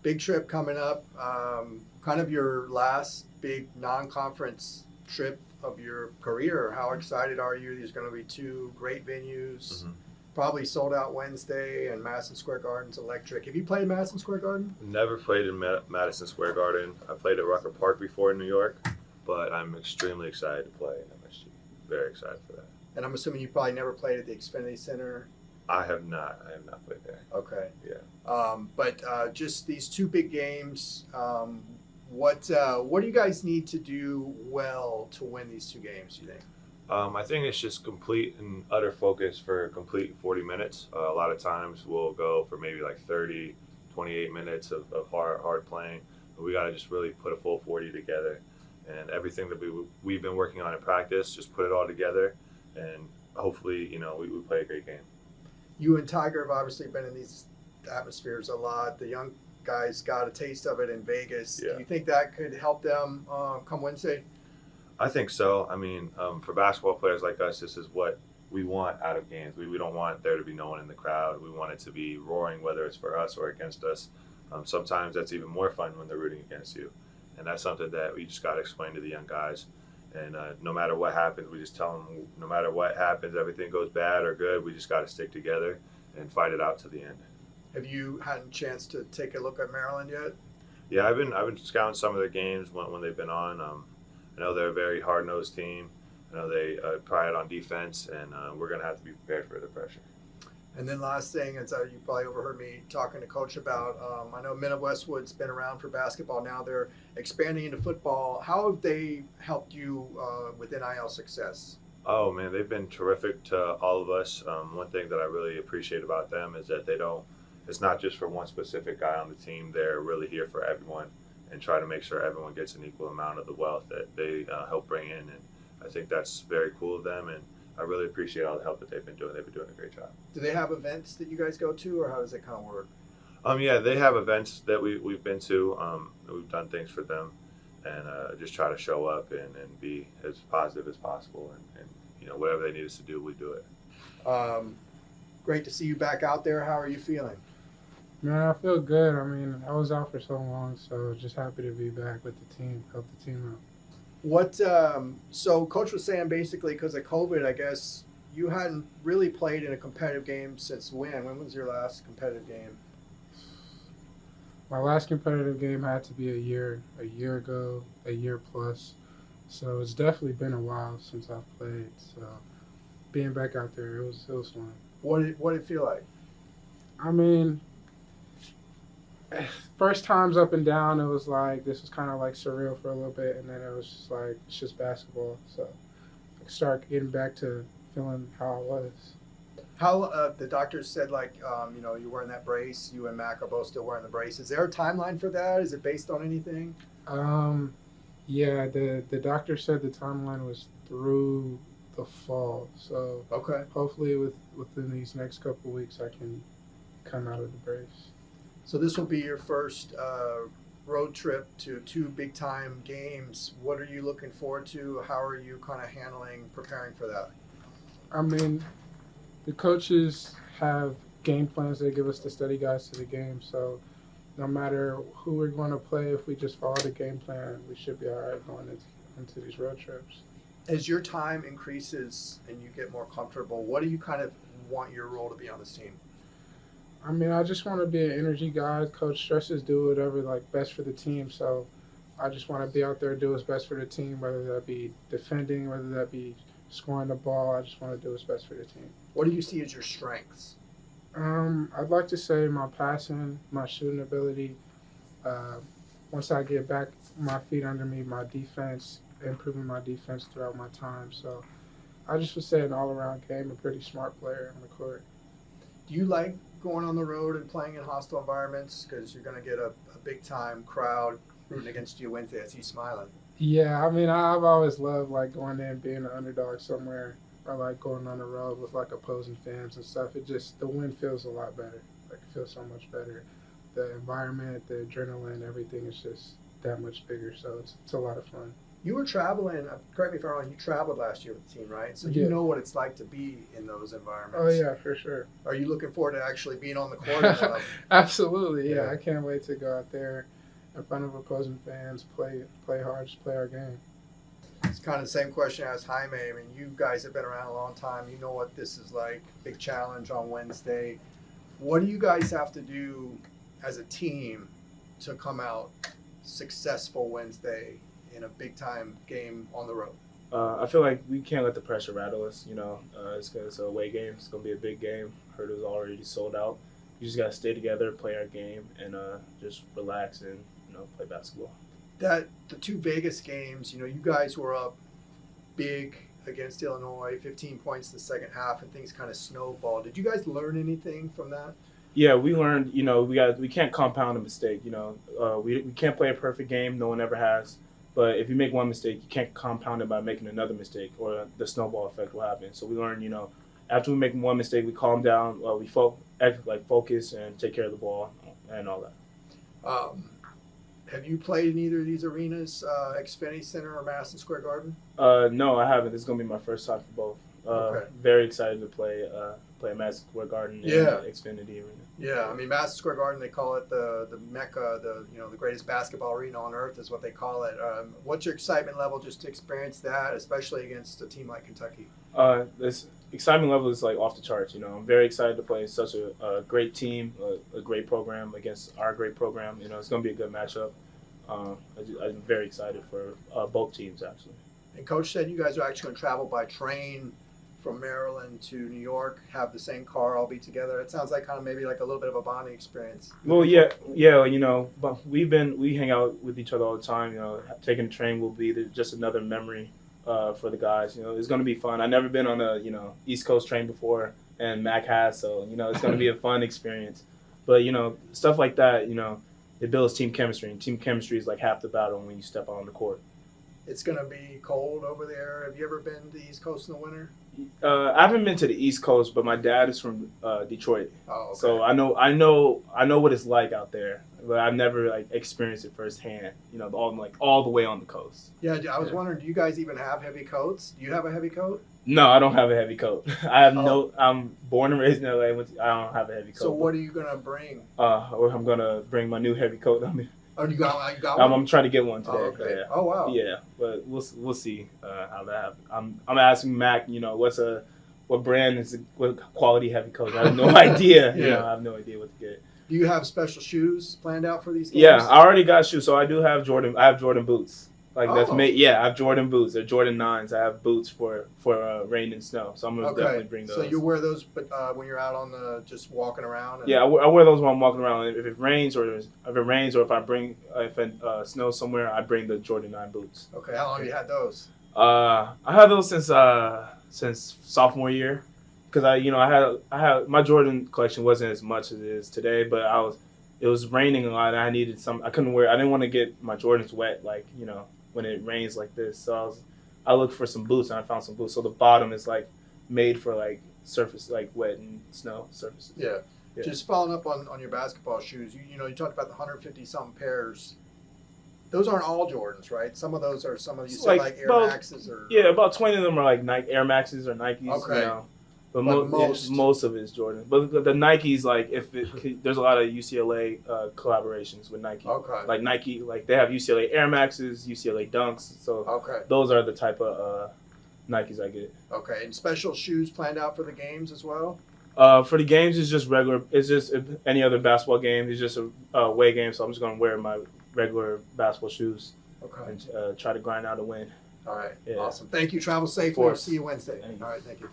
Big trip coming up. Kind of your last big non-conference trip of your career. How excited are you? There's going to be two great venues. Hmm. Probably sold out Wednesday, and Madison Square Garden's electric. Have you played Madison Square Garden? Never played in Madison Square Garden. I played at Rucker Park before in New York, but I'm extremely excited to play in MSG. Very excited for that. And I'm assuming you probably never played at the Xfinity Center. I have not. I have not played there. Okay. Yeah. But just these two big games. What do you guys need to do well to win these two games? Do you think? I think it's just complete and utter focus for complete 40 minutes. A lot of times we'll go for maybe like 30, 28 minutes of hard playing. But we got to just really put a full 40 together. And everything that we've been working on in practice, just put it all together. And hopefully, we play a great game. You and Tiger have obviously been in these atmospheres a lot. The young guys got a taste of it in Vegas. Yeah. Do you think that could help them come Wednesday? I think so. I mean, for basketball players like us, this is what we want out of games. We don't want there to be no one in the crowd. We want it to be roaring, whether it's for us or against us. Sometimes that's even more fun when they're rooting against you. And that's something that we just got to explain to the young guys. And no matter what happens, we just tell them, no matter what happens, everything goes bad or good, we just got to stick together and fight it out to the end. Have you had a chance to take a look at Maryland yet? Yeah, I've been scouting some of their games when they've been on. I know they're a very hard-nosed team. I know they pride on defense, and we're going to have to be prepared for the pressure. And then last thing, as you probably overheard me talking to Coach about, I know Men of Westwood's been around for basketball. Now they're expanding into football. How have they helped you with NIL success? Oh, man, they've been terrific to all of us. One thing that I really appreciate about them is that it's not just for one specific guy on the team. They're really here for everyone and try to make sure everyone gets an equal amount of the wealth that they help bring in. And I think that's very cool of them. And I really appreciate all the help that they've been doing. They've been doing a great job. Do they have events that you guys go to, or how does it kind of work? Yeah, they have events that we've been to. We've done things for them, and just try to show up and be as positive as possible. And whatever they need us to do, we do it. Great to see you back out there. How are you feeling? Man, I feel good. I mean, I was out for so long, so just happy to be back with the team, help the team out. So Coach was saying basically because of COVID, I guess you hadn't really played in a competitive game since when? When was your last competitive game? My last competitive game had to be a year ago, a year plus. So it's definitely been a while since I've played. So being back out there, it was fun. What did it feel like? I mean, first times up and down, it was like this was kind of like surreal for a little bit, and then it was just like it's just basketball. So I could start getting back to feeling how I was. How the doctors said you're wearing that brace. You and Mac are both still wearing the brace. Is there a timeline for that? Is it based on anything? Yeah, the doctor said the timeline was through the fall. So Okay. hopefully within these next couple of weeks, I can come out of the brace. So this will be your first road trip to two big time games. What are you looking forward to? How are you kind of preparing for that? I mean, the coaches have game plans. They give us the study guides to the game. So no matter who we're going to play, if we just follow the game plan, we should be all right going into these road trips. As your time increases and you get more comfortable, what do you kind of want your role to be on this team? I mean, I just want to be an energy guy. Coach stresses do whatever best for the team. So I just want to be out there, do what's best for the team, whether that be defending, whether that be scoring the ball. I just want to do what's best for the team. What do you see as your strengths? I'd like to say my passing, my shooting ability. Once I get back my feet under me, my defense, improving my defense throughout my time. So I just would say an all-around game, a pretty smart player on the court. Do you like going on the road and playing in hostile environments? Because you're going to get a big-time crowd rooting against you Wednesday. I see you smiling. Yeah, I mean, I've always loved going in, being an underdog somewhere. I like going on the road with opposing fans and stuff. The win feels a lot better. It feels so much better. The environment, the adrenaline, everything is just that much bigger. So it's a lot of fun. You were traveling, correct me if I'm wrong, you traveled last year with the team, right? So Yeah. you know what it's like to be in those environments. Oh yeah, for sure. Are you looking forward to actually being on the court in one of them? Absolutely, yeah. Yeah. I can't wait to go out there in front of opposing fans, play hard, just play our game. It's kind of the same question as Jaime. I mean, you guys have been around a long time. You know what this is like. Big challenge on Wednesday. What do you guys have to do as a team to come out successful Wednesday in a big time game on the road? I feel like we can't let the pressure rattle us. It's a away game. It's gonna be a big game. Hurdle's already sold out. You just gotta stay together, play our game, and just relax and play basketball. The two Vegas games, you guys were up big against Illinois, 15 points in the second half, and things kind of snowballed. Did you guys learn anything from that? Yeah, we learned. We can't compound a mistake. We can't play a perfect game. No one ever has. But if you make one mistake, you can't compound it by making another mistake, or the snowball effect will happen. So we learned, after we make one mistake, we calm down, we focus and take care of the ball and all that. Have you played in either of these arenas, Xfinity Center or Madison Square Garden? No, I haven't. This is gonna be my first time for both. Okay. Very excited to play at Madison Square Garden and Xfinity Arena. Yeah, I mean Madison Square Garden, they call it the Mecca, the greatest basketball arena on earth is what they call it. What's your excitement level just to experience that, especially against a team like Kentucky? This excitement level is like off the charts. I'm very excited to play such a great team, a great program against our great program. It's going to be a good matchup. I'm very excited for both teams actually. And Coach said you guys are actually going to travel by train from Maryland to New York, have the same car, all be together. It sounds like kind of maybe like a little bit of a bonding experience. Well, but we hang out with each other all the time. Taking the train will be just another memory for the guys. It's going to be fun. I've never been on a East Coast train before, and Mac has, so it's going to be a fun experience. But stuff like that, it builds team chemistry, and team chemistry is like half the battle when you step out on the court. It's going to be cold over there. Have you ever been to the East Coast in the winter? I haven't been to the East Coast, but my dad is from Detroit, Oh, okay. so I know what it's like out there. But I've never experienced it firsthand. All the way on the coast. Yeah, I was wondering, do you guys even have heavy coats? Do you have a heavy coat? No, I don't have a heavy coat. I have Oh. I'm born and raised in LA. I don't have a heavy coat. So what are you going to bring? I'm gonna bring my new heavy coat. Oh, you got one? I'm trying to get one today. Oh, okay. Yeah. Oh, wow. Yeah, but we'll see how that happens. I'm asking Mac, what brand is what quality heavy coat? I have no idea. Yeah. I have no idea what to get. Do you have special shoes planned out for these games? Yeah, I already got shoes, so I do have Jordan. I have Jordan boots. That's Oh. made. Yeah, I have Jordan boots. They're Jordan 9s. I have boots for rain and snow, so I'm gonna definitely bring those. So you wear those, but when you're out on the just walking around. And... Yeah, I wear those when I'm walking around. If it rains or if I bring if it snows somewhere, I bring the Jordan 9 boots. Okay, how long have you had those? I had those since sophomore year, because I had my Jordan collection wasn't as much as it is today, but it was raining a lot and I needed some. I didn't want to get my Jordans wet when it rains like this. So I looked for some boots and I found some boots. So the bottom is made for surface wet and snow surfaces. Yeah. Yeah. Just following up on your basketball shoes, you talked about the 150 something pairs. Those aren't all Jordans, right? Some of those are you said Air Maxes or about 20 of them are Nike Air Maxes or Nikes. Okay. But most of it is Jordan. But the Nikes, there's a lot of UCLA collaborations with Nike. Okay. Nike, they have UCLA Air Maxes, UCLA Dunks. So Okay. those are the type of Nikes I get. Okay. And special shoes planned out for the games as well? For the games, it's just regular. It's just any other basketball game. It's just a away game, so I'm just gonna wear my regular basketball shoes Okay. and try to grind out a win. All right. Yeah. Awesome. Thank you. Travel safely. Of We'll course. see you Wednesday. Thank you. All right. Thank you.